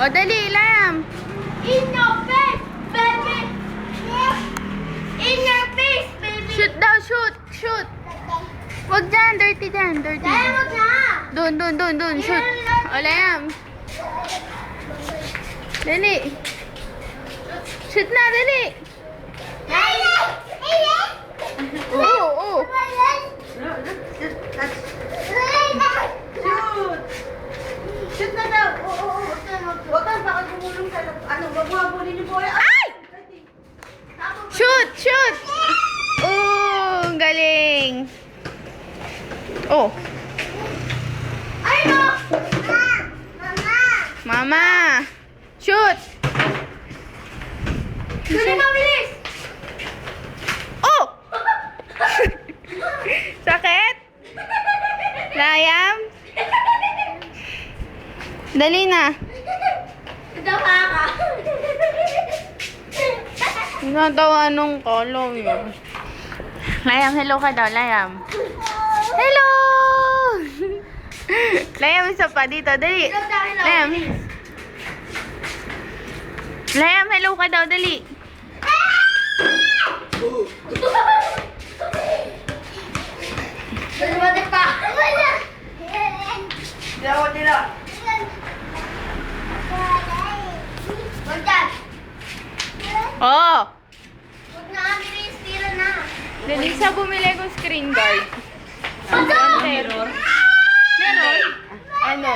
O, dali, Lam. In your face, baby. In your face, baby. Shoot daw, shoot. Shoot. Wag dyan, dirty dyan. Dirty. Dahil wag na. Doon. Shoot. O, Lam. Dali. Shoot na, dali. Oo. Shoot na daw. Oo. Huwag kang baka gumulong sa wag mo habulin yung boy. Ay! Shoot! Oh, ang galing. Oh, Ay, no. Mama. mama. Shoot. Dali, mabilis. Oh! Sakit? Layam? Dali na. Dawa ka. Natawa nung kolong yun. Layam, hello ka daw, Layam. Hello! Layam, isa pa dito. Dali. Layam. Layam, hello ka daw. Dali. Lumati pa. Dila. Wag dyan. Oh! Wag na, bilis. Tira na. Dali sa bumili ko screen guard. Ano? Meron? Ano?